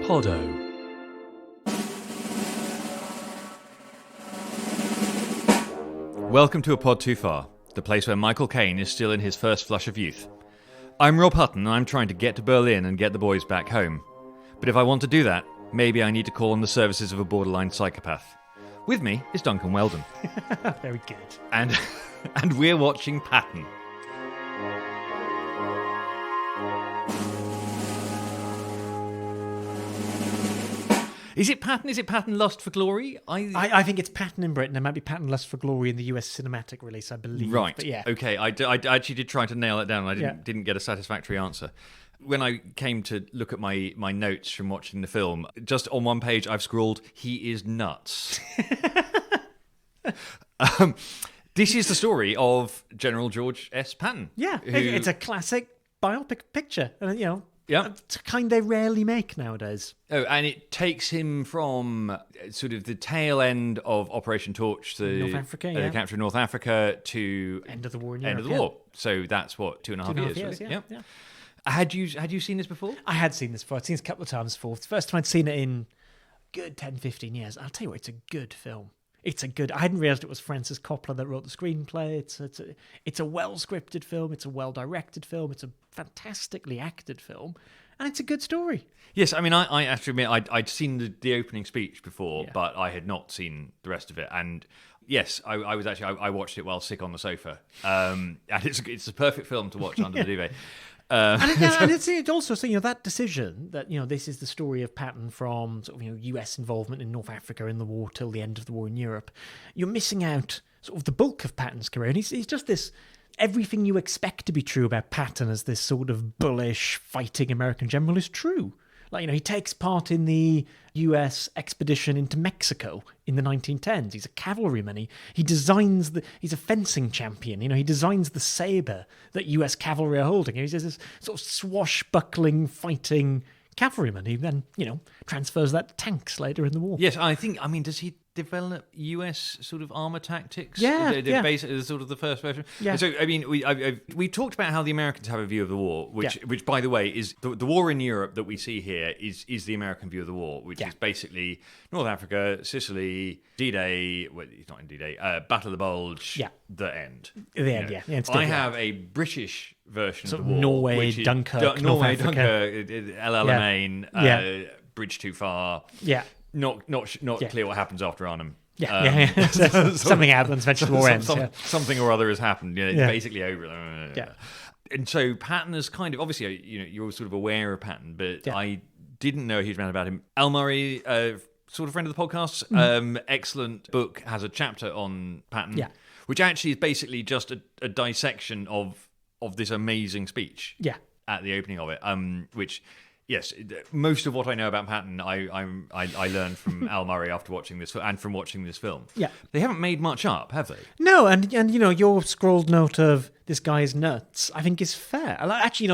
Podot. Welcome to A Pod Too Far, the place where Michael Caine is still in his first flush of youth. I'm Rob Hutton, and I'm trying to get to Berlin and get the boys back home. But if I want to do that, maybe I need to call on the services of a borderline psychopath. With me is Duncan Weldon. Very good. And we're watching Patton. Is it Patton? Is it Patton Lust for Glory? I think it's Patton in Britain. There might be Patton Lust for Glory in the US cinematic release, I believe. Right. But yeah. Okay. I actually did try to nail it down, and I didn't get a satisfactory answer. When I came to look at my notes from watching the film, just on one page I've scrawled, "He is nuts." This is the story of General George S. Patton. Yeah. It's a classic biopic picture. And, Yeah. it's a kind they rarely make nowadays. Oh, and it takes him from sort of the tail end of Operation Torch, the North Africa, capture of North Africa, to End of the war in end Europe. of the war. So that's what, 2.5 years. Really? Yeah. Had you seen this before? I had seen this before. I'd seen it a couple of times before. It's the first time I'd seen it in good 10, 15 years. I'll tell you what, it's a good film. I hadn't realised it was Francis Coppola that wrote the screenplay. It's a well-scripted film. It's a well-directed film. It's a fantastically acted film. And it's a good story. Yes, I mean, I have to admit, I'd seen the opening speech before, but I had not seen the rest of it. And yes, I was actually, I watched it while sick on the sofa. And it's a perfect film to watch under the duvet. And it's also so that decision that this is the story of Patton from sort of US involvement in North Africa in the war till the end of the war in Europe. You're missing out sort of the bulk of Patton's career, and he's just this everything you expect to be true about Patton as this sort of bullish fighting American general is true. Like, he takes part in the US expedition into Mexico in the 1910s. He's a cavalryman. He's a fencing champion. He designs the saber that US cavalry are holding. He's this sort of swashbuckling, fighting cavalryman. He then, transfers that to tanks later in the war. Yes, does he develop US sort of armor tactics? Yeah. Basically, sort of the first version. Yeah. So, we talked about how the Americans have a view of the war, which by the way, is the war in Europe that we see here is the American view of the war, which is basically North Africa, Sicily, D-Day. Well, it's not in D-Day. Battle of the Bulge. Yeah. The end. The end. Yeah. I have a British version sort of the war, Norway, which is Dunkirk, Norway, North Africa. Dunkirk, El Alamein, Bridge Too Far. Yeah. Not clear what happens after Arnhem. Yeah. Something happens, eventually the war ends. Something or other has happened. It's basically over. Yeah. And so Patton is kind of, obviously, you're sort of aware of Patton, but I didn't know a huge amount about him. Al Murray, sort of friend of the podcast, excellent book, has a chapter on Patton, which actually is basically just a dissection of this amazing speech at the opening of it, which... Yes, most of what I know about Patton, I learned from Al Murray after watching this and from watching this film. Yeah, they haven't made much up, have they? No, and your scrawled note of this guy is nuts, I think is fair. Actually,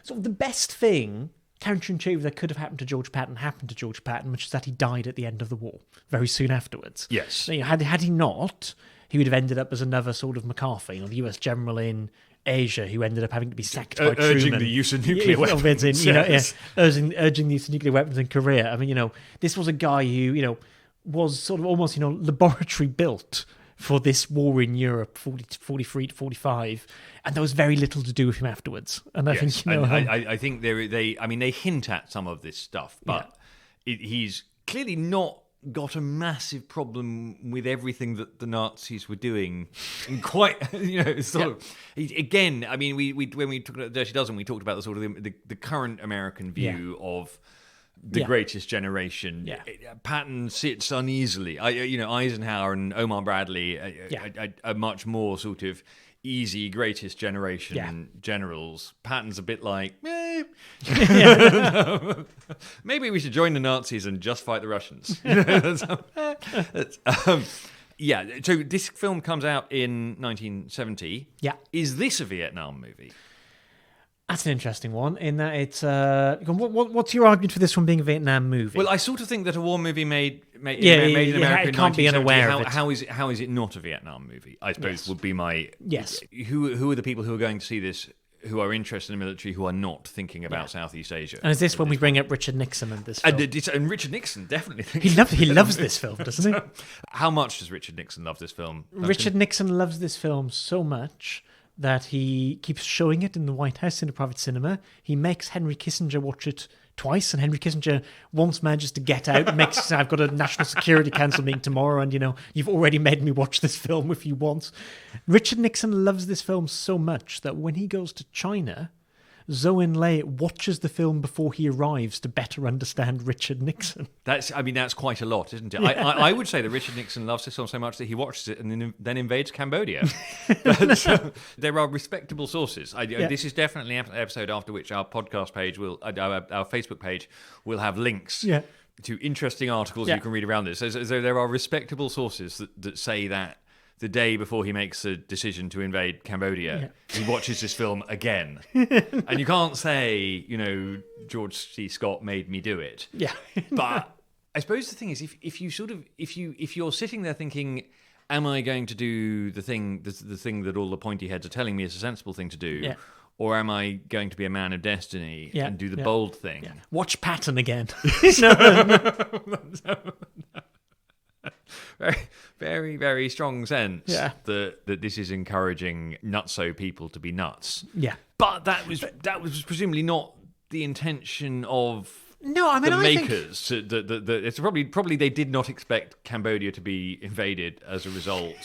sort of the best thing, counterintuitive, that could have happened to George Patton happened to George Patton, which is that he died at the end of the war, very soon afterwards. Yes, so, had he not, he would have ended up as another sort of McCarthy, the US general in Asia, who ended up having to be sacked by Truman. Urging the use of nuclear weapons. Urging the use of nuclear weapons in Korea. I mean, this was a guy who, was sort of almost, laboratory built for this war in Europe, 43 to 45, and there was very little to do with him afterwards. And I think, I think they hint at some of this stuff, but he's clearly not got a massive problem with everything that the Nazis were doing, and quite, again. I mean, we when we talked about Dirty Dozen, we talked about the sort of the current American view of the greatest generation. Yeah. Patton sits uneasily. Eisenhower and Omar Bradley are much more sort of easy greatest generation generals. Patton's a bit like, maybe we should join the Nazis and just fight the Russians. So this film comes out in 1970. Yeah. Is this a Vietnam movie? That's an interesting one, in that it's... what's your argument for this one being a Vietnam movie? Well, I sort of think that a war movie made in America it can't be unaware of it. How is it not a Vietnam movie? I suppose would be my... Yes. Who are the people who are going to see this who are interested in the military who are not thinking about Southeast Asia. And is this when we bring up Richard Nixon and this film? And Richard Nixon definitely thinks He loves this film, doesn't he? How much does Richard Nixon love this film, Duncan? Richard Nixon loves this film so much that he keeps showing it in the White House in a private cinema. He makes Henry Kissinger watch it twice, and Henry Kissinger once manages to get out and makes, I've got a National Security Council meeting tomorrow, and you've already made me watch this film if you want. Richard Nixon loves this film so much that when he goes to China, Zhou Enlai watches the film before he arrives to better understand Richard Nixon. That's quite a lot, isn't it? Yeah. I would say that Richard Nixon loves this film so much that he watches it and then invades Cambodia. There are respectable sources. This is definitely an episode after which our podcast page our Facebook page will have links to interesting articles you can read around this. So there are respectable sources that say that the day before he makes a decision to invade Cambodia, he watches this film again. And you can't say, George C. Scott made me do it. Yeah. But I suppose the thing is, if you're sitting there thinking, am I going to do the thing that all the pointy heads are telling me is a sensible thing to do? Yeah. Or am I going to be a man of destiny and do the bold thing? Yeah. Watch Patton again. No. Very, very, very strong sense that this is encouraging nutso people to be nuts. Yeah, but that was presumably not the intention of the makers. It's probably they did not expect Cambodia to be invaded as a result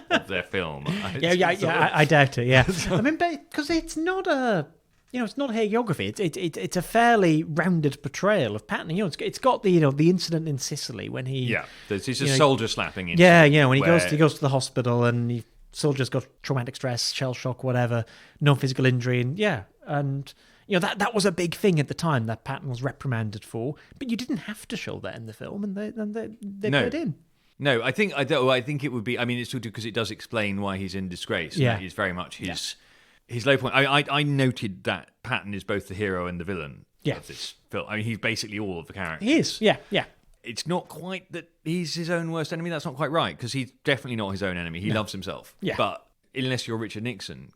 of their film. I doubt it. Yeah, I mean, because it's not a. It's not hagiography. It's a fairly rounded portrayal of Patton. It's got the incident in Sicily when he it's a soldier slapping incident. When he goes to the hospital and soldier's got traumatic stress, shell shock, whatever, no physical injury, and that was a big thing at the time that Patton was reprimanded for. But you didn't have to show that in the film, and they put it in. No, I think it would be. I mean, it's sort of because it does explain why he's in disgrace. Yeah, he's very much his low point. I noted that Patton is both the hero and the villain of this film. I mean, he's basically all of the characters. He is, yeah. It's not quite that he's his own worst enemy. That's not quite right, because he's definitely not his own enemy. He loves himself. Yeah. But unless you're Richard Nixon,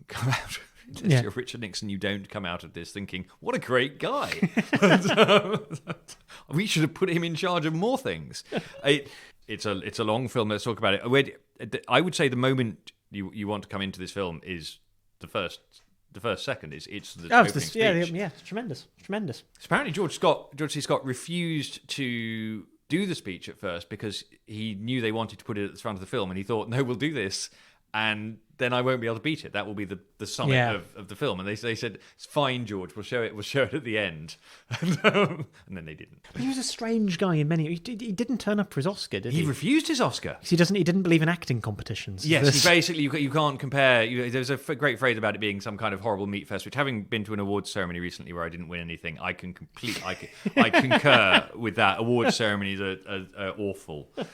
you're Richard Nixon, you don't come out of this thinking, what a great guy. We should have put him in charge of more things. It's a long film. Let's talk about it. I would say the moment you want to come into this film is the first second is it's the opening speech. It's tremendous. So apparently George C. Scott refused to do the speech at first because he knew they wanted to put it at the front of the film, and he thought, no, we'll do this, and then I won't be able to beat it. That will be the summit of the film. And they said, it's fine, George, we'll show it at the end. And then they didn't. But he was a strange guy in many. He didn't turn up for his Oscar, did he? He refused his Oscar. He didn't believe in acting competitions. Yes, he basically you can't compare. There's a great phrase about it being some kind of horrible meat fest, which, having been to an awards ceremony recently where I didn't win anything, I concur with that. Awards ceremonies are awful. But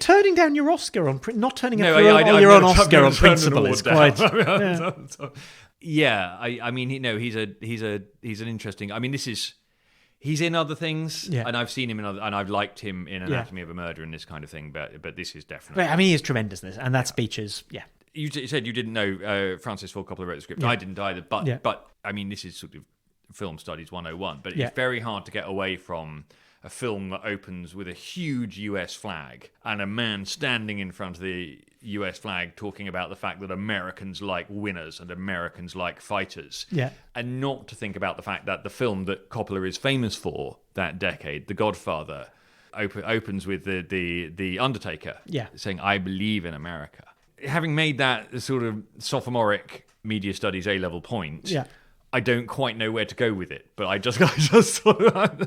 turning down your Oscar on not turning up your own Oscar on principle is quite. I mean, he's an interesting. I mean, he's in other things, and I've seen him in other, and I've liked him in Anatomy of a Murder and this kind of thing. But this is definitely. I mean, he is tremendous in this, and that speech is You said you didn't know Francis Ford Coppola wrote the script. I didn't either. But I mean, this is sort of film studies 101. But it's very hard to get away from a film that opens with a huge US flag and a man standing in front of the US flag talking about the fact that Americans like winners and Americans like fighters. Yeah. And not to think about the fact that the film that Coppola is famous for that decade, The Godfather, opens with the Undertaker saying, I believe in America. Having made that sort of sophomoric media studies A-level point, I don't quite know where to go with it, but I just thought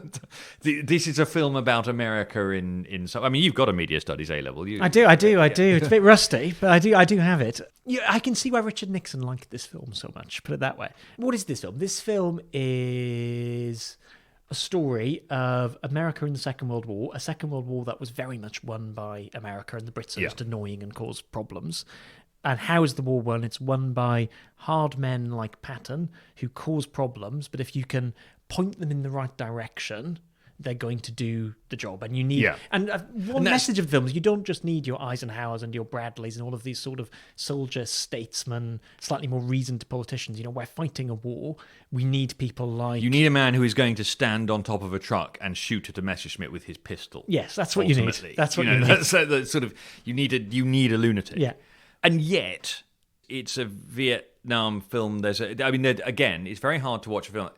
this is a film about America in some. I mean, you've got a media studies A-level. I do. It's a bit rusty, but I do have it. I can see why Richard Nixon liked this film so much. Put it that way. What is this film? This film is a story of America in the Second World War, a Second World War that was very much won by America, and the Brits are just annoying and cause problems. And how is the war won? It's won by hard men like Patton who cause problems, but if you can point them in the right direction, they're going to do the job. And you need, Yeah. and one message of the film is you don't just need your Eisenhowers and your Bradleys and all of these sort of soldier statesmen, slightly more reasoned politicians. You know, we're fighting a war. We need people like... You need a man who is going to stand on top of a truck and shoot at a Messerschmitt with his pistol. Yes, that's what you need. That's what you need. That's sort of, you need a lunatic. Yeah. And yet, it's a Vietnam film. Again, it's very hard to watch a film.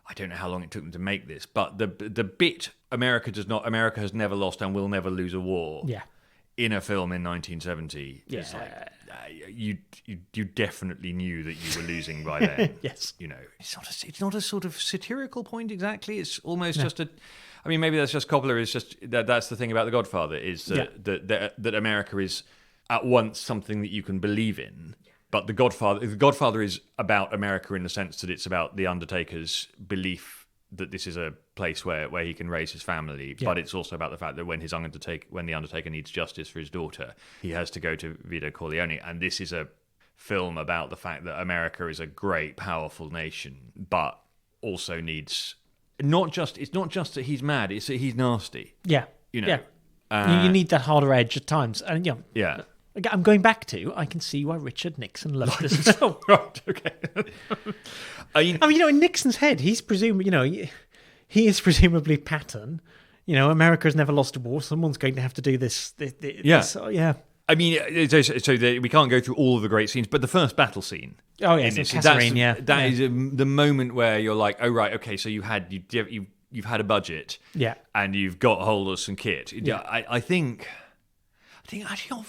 I don't know how long it took them to make this, but the bit America has never lost and will never lose a war. Yeah. In a film in 1970, yeah. It's like you definitely knew that you were losing by then. Yes. You know, it's not a sort of satirical point exactly. It's almost just a. I mean, maybe that's just Coppola. Is just that's the thing about The Godfather is that America is at once something that you can believe in. But The Godfather is about America in the sense that it's about the Undertaker's belief that this is a place where he can raise his family. Yeah. But it's also about the fact that when the Undertaker needs justice for his daughter, he has to go to Vito Corleone. And this is a film about the fact that America is a great, powerful nation, but also needs it's not just that he's mad; it's that he's nasty. Yeah, you know. Yeah. You need that harder edge at times, and yeah. I'm going back to, I can see why Richard Nixon loved this film. Right, okay. In Nixon's head, he's presumably, he is presumably Patton. America has never lost a war. Someone's going to have to do this. Yeah. I mean, we can't go through all of the great scenes, but the first battle scene. Oh, yes, that is the moment where you're like, oh, right, okay, so you've had a budget. Yeah. And you've got hold of some kit. Yeah. I think actually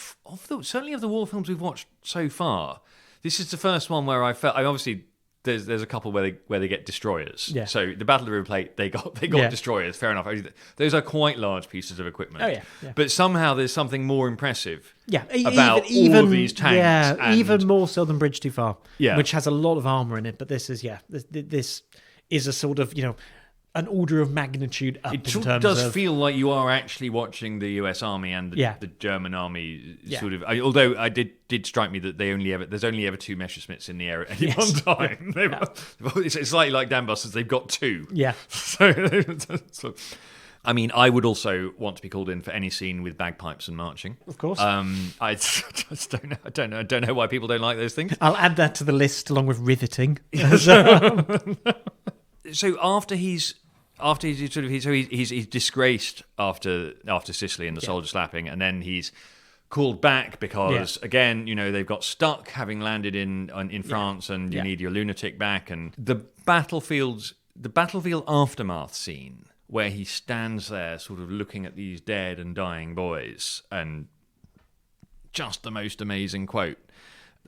certainly of the war films we've watched so far, this is the first one where I felt. Obviously, there's a couple where they get destroyers. Yeah. So the Battle of the River Plate, they got destroyers. Fair enough. Those are quite large pieces of equipment. Oh yeah. But somehow there's something more impressive. Yeah. About all of these tanks. Yeah. And, even more so than Bridge Too Far. Yeah. Which has a lot of armor in it, but this is this is a sort of an order of magnitude up. It does feel like you are actually watching the US Army and the German Army sort of. Although I did strike me that there's only ever two Messerschmitts in the air at any one time. It's slightly like Dambusters. They've got two. Yeah. So, I mean, I would also want to be called in for any scene with bagpipes and marching. Of course. I just don't know. I don't know why people don't like those things. I'll add that to the list along with riveting. So after he's disgraced after Sicily and the soldier slapping, and then he's called back because again, they've got stuck having landed in France, and you need your lunatic back. And the battlefield aftermath scene where he stands there sort of looking at these dead and dying boys, and just the most amazing quote.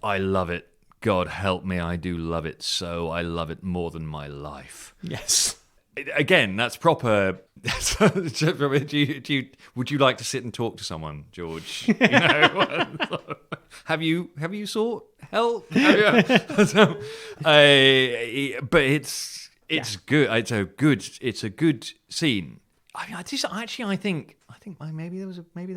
I love it. God help me, I do love it so. I love it more than my life. Yes. Again, that's proper. Would you like to sit and talk to someone, George? Have you sought help? But it's good. It's a good scene. I think maybe there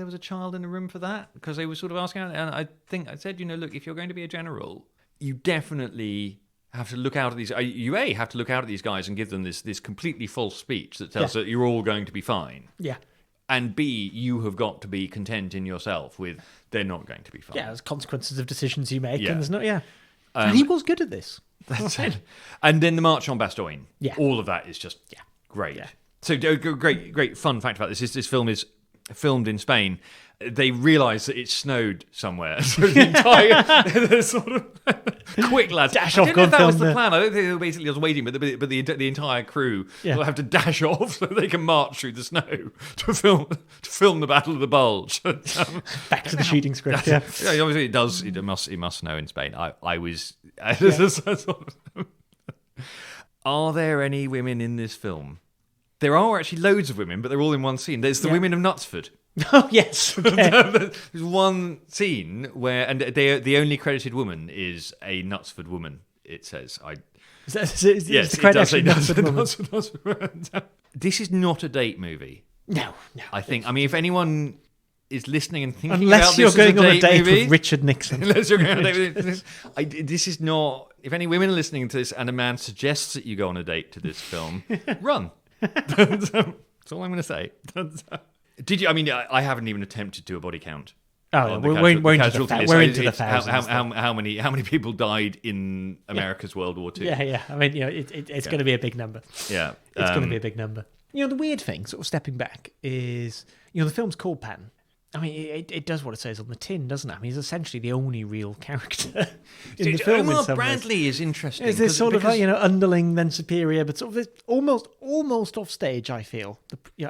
was a child in the room for that, because they were sort of asking, and I think I said, look, if you're going to be a general, you definitely have to look out at these. You have to look out at these guys and give them this completely false speech that tells that you're all going to be fine. Yeah. And B, you have got to be content in yourself with they're not going to be fine. Yeah, there's consequences of decisions you make, Yeah. and there's not. Yeah. And he was good at this. That's it. And then the March on Bastogne. Yeah. All of that is just great. Yeah. So great fun fact about this is this film is filmed in Spain. They realise that it snowed somewhere. So the entire sort of quick lads. Dash I off. don't know if that was the plan. I don't think they were basically just waiting, but the entire crew will have to dash off so they can march through the snow to film the Battle of the Bulge. Back to the shooting script. Yeah. Obviously it does. It must snow in Spain. I was. Are there any women in this film? There are actually loads of women, but they're all in one scene. There's the women of Knutsford. Oh, yes. Okay. There's one scene where, and the only credited woman is a Knutsford woman, it says. Yes, it does say Knutsford. This is not a date movie. No. I think. I mean, if anyone is listening and thinking unless about you're this going as a on a date movie, with Richard Nixon. Unless you're going on a date with this is not. If any women are listening to this and a man suggests that you go on a date to this film, run. That's all I'm going to say. Did you? I mean, I haven't even attempted to do a body count. Oh, we're into the thousands. How many people died in America's World War II? Yeah. I mean, it's going to be a big number. Yeah, it's going to be a big number. The weird thing, sort of stepping back, is the film's called Patton. I mean, it does what it says on the tin, doesn't it? I mean, he's essentially the only real character in the film. Omar Bradley is interesting. It's this sort of underling, then superior, but sort of almost off stage. I feel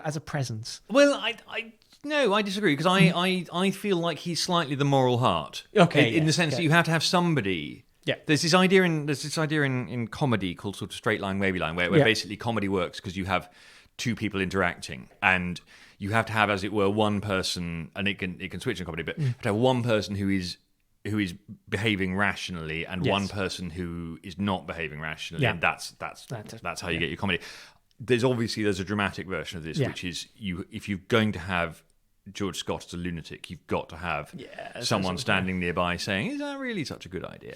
as a presence. Well, I disagree because I feel like he's slightly the moral heart. Okay, in the sense that you have to have somebody. Yeah. There's this idea in comedy called sort of straight line, wavy line, where basically comedy works because you have two people interacting and you have to have, as it were, one person, and it can switch in comedy, but you have to have one person who is behaving rationally and one person who is not behaving rationally, and that's how you get your comedy. There's a dramatic version of this, which is if you're going to have George Scott as a lunatic, you've got to have someone standing nearby saying, "Is that really such a good idea?"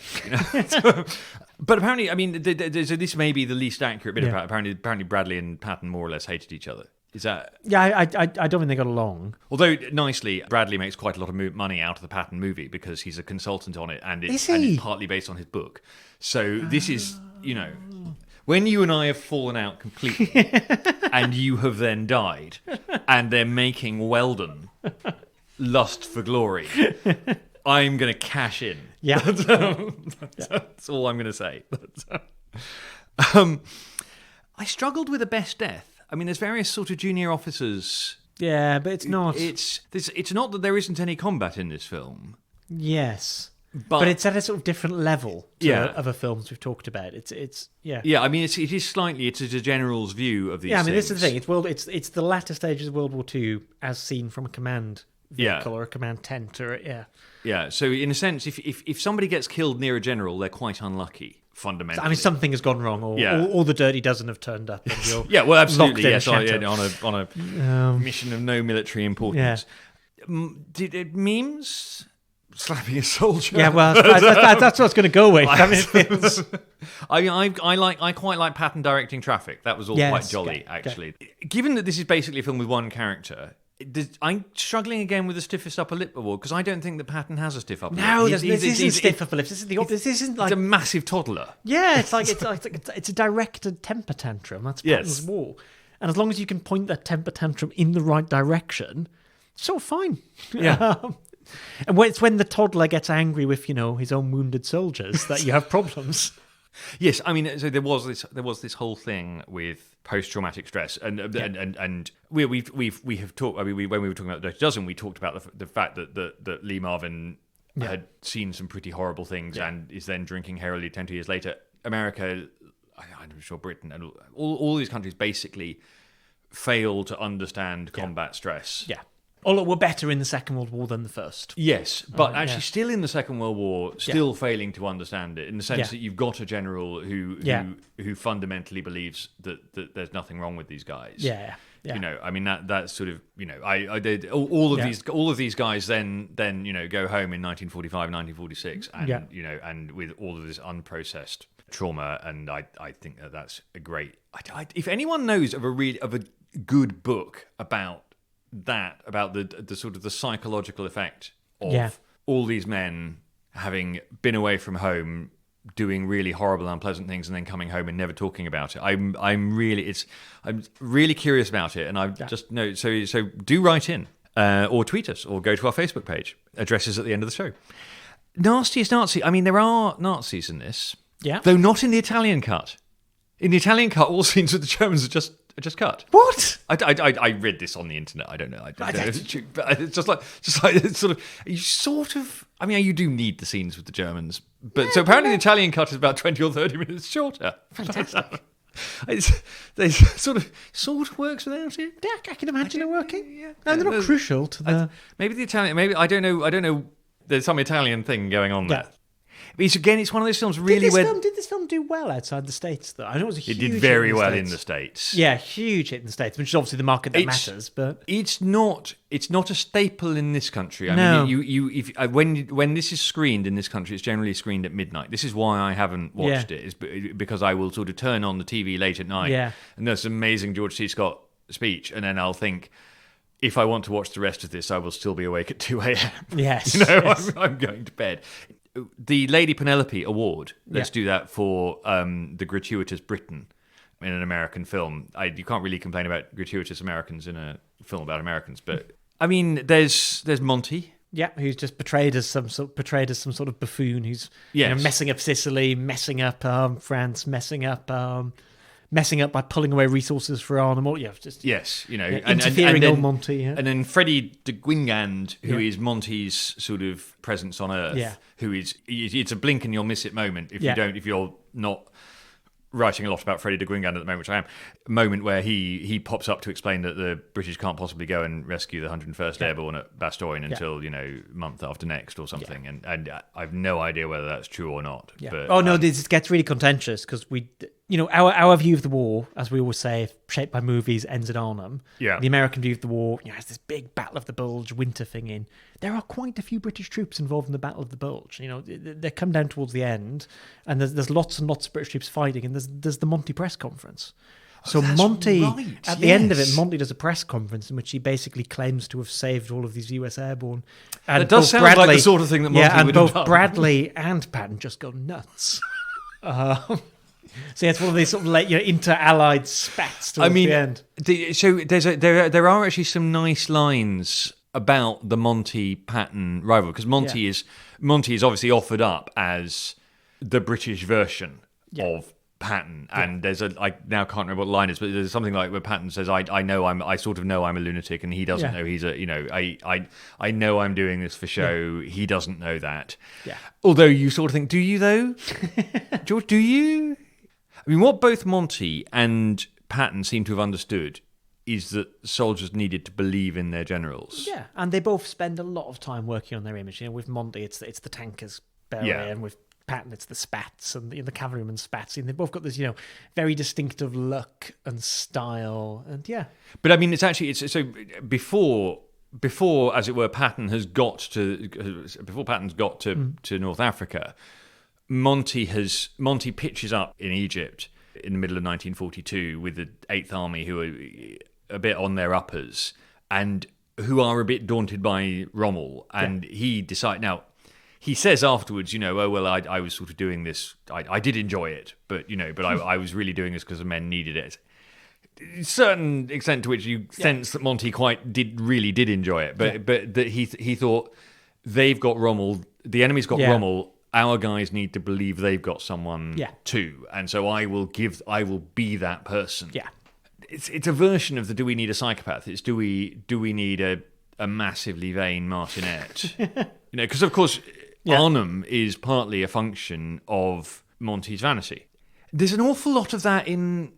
But apparently, I mean, so this may be the least accurate bit about it. Apparently, Bradley and Patton more or less hated each other. Is that? Yeah, I don't think they got along. Although, nicely, Bradley makes quite a lot of money out of the Patton movie because he's a consultant on it, and it's partly based on his book. So this is, when you and I have fallen out completely, and you have then died, and they're making Weldon, Lust for Glory, I'm going to cash in. Yeah. That's all I'm going to say. I struggled with a best death. I mean, there's various sort of junior officers. Yeah, but it's not. It's not that there isn't any combat in this film. Yes. But it's at a sort of different level to other films we've talked about. It's. Yeah, I mean, it is slightly. It's a general's view of these. Yeah, I mean, things. this is the thing. It's the latter stages of World War II as seen from a command vehicle or a command tent or Yeah. So in a sense, if somebody gets killed near a general, they're quite unlucky. Fundamentally, I mean, something has gone wrong, or the dirty dozen have turned up. And you're well, absolutely, yes, on a mission of no military importance. Yeah. Did memes slapping a soldier? Yeah, well, that's what I was going to go with. I quite like Patton directing traffic. That was all quite jolly, actually. Given that this is basically a film with one character. I'm struggling again with the stiffest upper lip award because I don't think that Patton has a stiff upper lip. No, this isn't stiff upper lip. This isn't like it's a massive toddler. Yeah, it's a directed temper tantrum. That's Patton's war, and as long as you can point that temper tantrum in the right direction, it's sort of fine. Yeah. And it's when the toddler gets angry with his own wounded soldiers that you have problems. Yes, I mean, so there was this whole thing with post-traumatic stress, and we have talked. I mean, when we were talking about the Dirty Dozen, we talked about the fact that Lee Marvin had seen some pretty horrible things and is then drinking heroin 20 years later. America, I'm sure Britain, and all these countries basically fail to understand combat stress. Yeah. Although we're better in the Second World War than the First. Yes, but actually still in the Second World War, still failing to understand it, in the sense that you've got a general who fundamentally believes that there's nothing wrong with these guys. Yeah. I mean that's sort of I did all of these guys then go home in 1945, 1946, and and with all of this unprocessed trauma, and I think that's a great. If anyone knows of a good book about the sort of the psychological effect of all these men having been away from home, doing really horrible, unpleasant things, and then coming home and never talking about it. I'm really curious about it, and I just know. So do write in or tweet us or go to our Facebook page. Address is at the end of the show. Nastiest Nazi. I mean, there are Nazis in this, though not in the Italian cut. In the Italian cut, all scenes with the Germans are just cut. What? I read this on the internet. I don't know. I don't know if it's true, but it's just like it's sort of. I mean, you do need the scenes with the Germans, but so apparently the Italian cut is about 20 or 30 minutes shorter. Fantastic. It sort of works without it. Yeah, I can imagine it working. Yeah. No, they're not crucial to the. Maybe the Italian. Maybe I don't know. There's some Italian thing going on there. It's one of those films really Did this film do well outside the States, though? I know it was a huge hit. It did very well in the States. Yeah, huge hit in the States, which is obviously the market that matters. But it's not a staple in this country. I mean, when this is screened in this country, it's generally screened at midnight. This is why I haven't watched it. Is because I will sort of turn on the TV late at night, and there's some amazing George C. Scott speech, and then I'll think, if I want to watch the rest of this, I will still be awake at 2 a.m. Yes. I'm going to bed. The Lady Penelope Award, let's do that for the gratuitous Britain in an American film. You can't really complain about gratuitous Americans in a film about Americans, but I mean, there's Montie. Yeah, who's just portrayed as some sort of buffoon who's messing up Sicily, messing up France, messing up by pulling away resources for Arnhem. Interfering on Monty. Yeah. And then Freddie de Guingand, who is Montie's sort of presence on Earth, who is, it's a blink and you'll miss it moment if you're not writing a lot about Freddie de Guingand at the moment, which I am. A moment where he pops up to explain that the British can't possibly go and rescue the 101st Airborne at Bastogne until month after next or something, and I've no idea whether that's true or not. Yeah. But, this gets really contentious because our view of the war, as we always say, shaped by movies, ends at Arnhem. Yeah. The American view of the war has this big Battle of the Bulge winter thing in. There are quite a few British troops involved in the Battle of the Bulge. They come down towards the end, and there's lots and lots of British troops fighting, and there's the Monty press conference. So Monty, at the end of it, Monty does a press conference in which he basically claims to have saved all of these US airborne. And it does sound like the sort of thing that Monty would have done. And both Bradley and Patton just go nuts. So it's one of these sort of inter-allied spats towards the end. There are actually some nice lines about the Monty-Patton rivalry, because Monty is obviously offered up as the British version of Patton, and there's I now can't remember what the line is, but there's something like where Patton says, I sort of know I'm a lunatic, and he doesn't know he's I know I'm doing this for show. He doesn't know that. Yeah. Although you sort of think, do you though? George, do you? I mean, what both Monty and Patton seem to have understood is that soldiers needed to believe in their generals. Yeah, and they both spend a lot of time working on their image. With Monty, it's the tankers beret, and with Patton, it's the spats and the cavalryman's spats. And they've both got this, very distinctive look and style, and But I mean, it's so before, as it were, Patton's got to North Africa. Monty pitches up in Egypt in the middle of 1942 with the 8th Army, who are a bit on their uppers and who are a bit daunted by Rommel. And he decides, now, he says afterwards, I was sort of doing this. I did enjoy it, but I was really doing this because the men needed it. A certain extent to which you sense that Monty really did enjoy it, but that he thought, they've got Rommel, the enemy's got Rommel. Our guys need to believe they've got someone too, and so I will be that person. Yeah, it's a version of the do we need a psychopath? It's do we need a massively vain martinet? Because of course Arnhem is partly a function of Monty's vanity. There's an awful lot of that in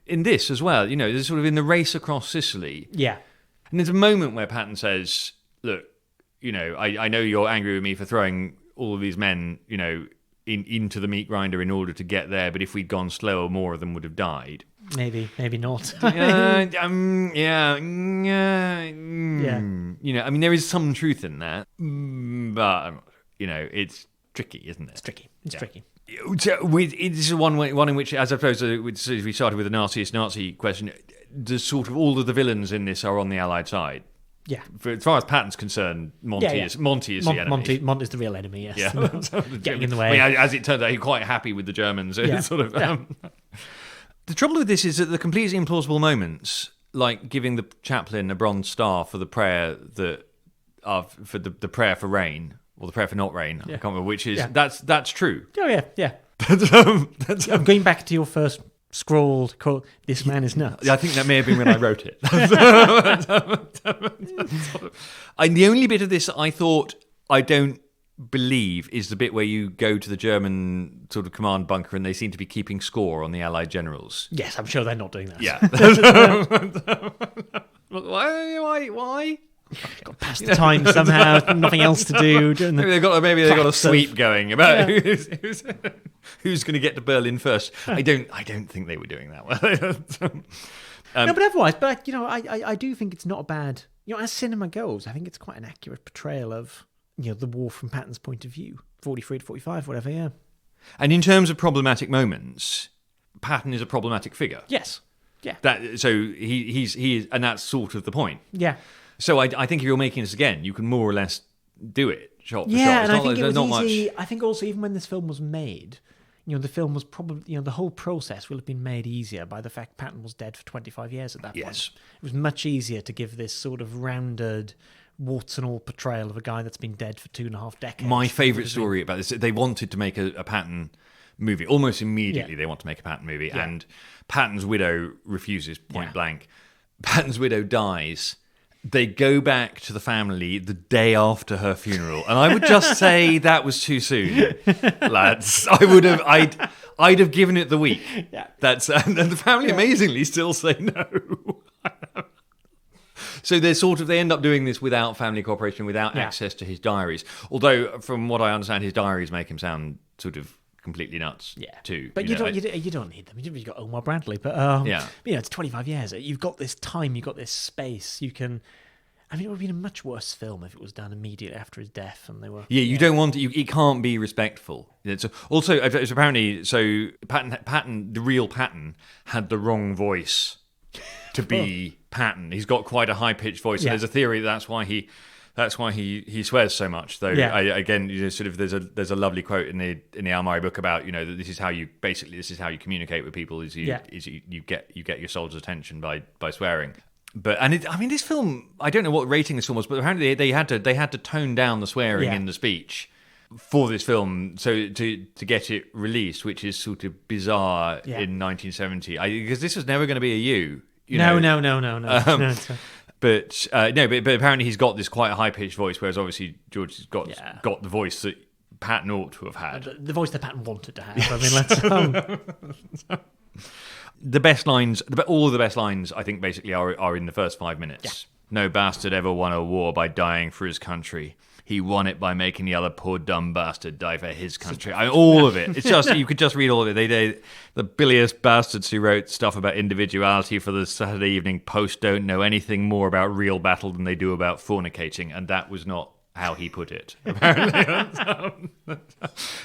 this as well. There's sort of in the race across Sicily. Yeah, and there's a moment where Patton says, "Look, I know you're angry with me for throwing all of these men, into the meat grinder in order to get there. But if we'd gone slower, more of them would have died. Maybe not. Yeah. I mean, there is some truth in that, but it's tricky, isn't it? It's tricky. This is one in which, as opposed to we started with the Nazi question, the sort of all of the villains in this are on the Allied side. Yeah. As far as Patton's concerned, Monty is the enemy. Monty's the real enemy, yes. Yeah. Getting in the way. I mean, as it turns out, he's quite happy with the Germans. Yeah. The trouble with this is that the completely implausible moments, like giving the chaplain a Bronze Star for the prayer the prayer for rain, or the prayer for not rain, I can't remember which is, that's true. Oh, yeah. I'm going back to your first scrawled quote, "This man is nuts." I think that may have been when I wrote it. The only bit of this I thought I don't believe is the bit where you go to the German sort of command bunker and they seem to be keeping score on the Allied generals. Yes, I'm sure they're not doing that. Yeah. Why? Got past the time somehow. Nothing else to do. Maybe they've got a sweep going about who's going to get to Berlin first. I don't think they were doing that well. No, but otherwise, I do think it's not a bad. As cinema goes, I think it's quite an accurate portrayal of the war from Patton's point of view, 43 to 45, whatever. Yeah. And in terms of problematic moments, Patton is a problematic figure. Yes. Yeah. So he is, and that's sort of the point. Yeah. So I think if you're making this again, you can more or less do it shot for shot. Yeah, It's and I not- think it there's was not easy. much. I think also even when this film was made, the film was probably, the whole process will have been made easier by the fact Patton was dead for 25 years at that point. Yes. It was much easier to give this sort of rounded, warts and all portrayal of a guy that's been dead for 2.5 decades. My favourite story about this, they wanted to make a Patton movie. Almost immediately, Yeah. they want to make a Patton movie. Yeah. And Patton's widow refuses point Yeah. blank. Patton's widow dies. They go back to the family the day after her funeral. And I would just say that was too soon, lads. I'd have given it the week. Yeah. And the family amazingly still say no. So they end up doing this without family cooperation, without access to his diaries. Although, from what I understand, his diaries make him sound sort of completely nuts. Yeah, too. but you don't need them. You've got Omar Bradley, but it's 25 years. You've got this time. You've got this space. You can. I mean, it would have been a much worse film if it was done immediately after his death, and they were. Yeah, you don't want it can't be respectful. It's apparently Patton, the real Patton, had the wrong voice to be Patton. He's got quite a high pitched voice. Yeah. And there's a theory that's why he swears so much. Though there's a lovely quote in the Almari book about that this is how you communicate with people is you get your soldier's attention by swearing. But this film, I don't know what rating this film was, but apparently they had to tone down the swearing in the speech for this film so to get it released, which is sort of bizarre in 1970 because this was never going to be a U. No. But apparently he's got this quite a high pitched voice, whereas obviously George has got the voice that Patton ought to have had, the voice that Patton wanted to have. I mean, let's. The best lines, all of the best lines, I think, basically are in the first 5 minutes. Yeah. No bastard ever won a war by dying for his country. He won it by making the other poor dumb bastard die for his country. All of it. It's just you could just read all of it. They the bilious bastards who wrote stuff about individuality for the Saturday Evening Post don't know anything more about real battle than they do about fornicating, and that was not how he put it. Apparently,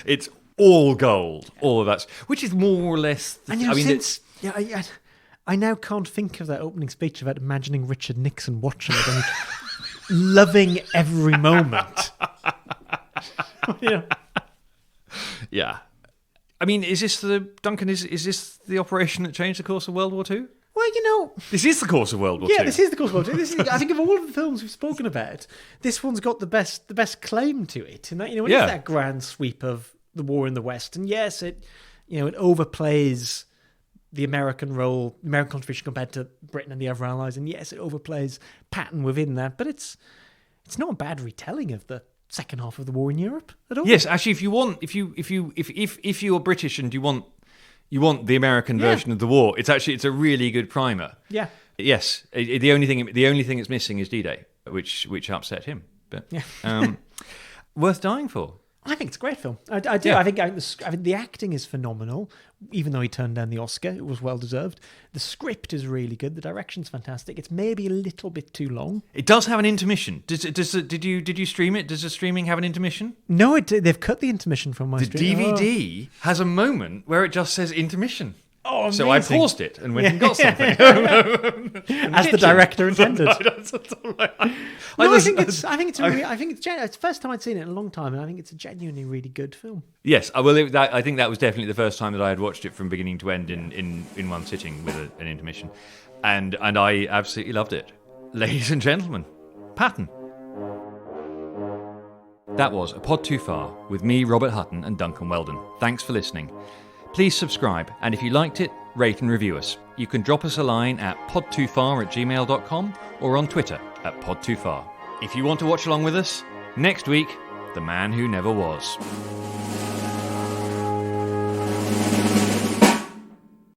it's all gold. All of that, which is more or less. I now can't think of that opening speech without imagining Richard Nixon watching it and loving every moment. Yeah. I mean, is this Duncan? Is this the operation that changed the course of World War II? Well, this is the course of World War II. Yeah, this is the course of World War II. I think of all of the films we've spoken about, this one's got the best claim to it. And that it is that grand sweep of the war in the West. And yes, it overplays the American role, American contribution compared to Britain and the other allies, and yes, it overplays Patton within that, but it's not a bad retelling of the second half of the war in Europe at all. Yes, actually, if you're British and you want the American version of the war, it's a really good primer. Yeah. Yes, the only thing it's missing is D-Day, which upset him, but worth dying for. I think it's a great film. I do. Yeah. I think the acting is phenomenal. Even though he turned down the Oscar, it was well deserved. The script is really good. The direction's fantastic. It's maybe a little bit too long. It does have an intermission. Did you stream it? Does the streaming have an intermission? No, they've cut the intermission from my stream. The DVD has a moment where it just says intermission. Oh, amazing. So I paused it and went and got something. As the director intended. I think it's the first time I'd seen it in a long time, and I think it's a genuinely really good film. Yes, I think that was definitely the first time that I had watched it from beginning to end in one sitting with an intermission, and I absolutely loved it. Ladies and gentlemen, Patton. That was A Pod Too Far with me, Robert Hutton, and Duncan Weldon. Thanks for listening. Please subscribe, and if you liked it, rate and review us. You can drop us a line at podtoofar@gmail.com or on Twitter @podtoofar. If you want to watch along with us, next week, The Man Who Never Was.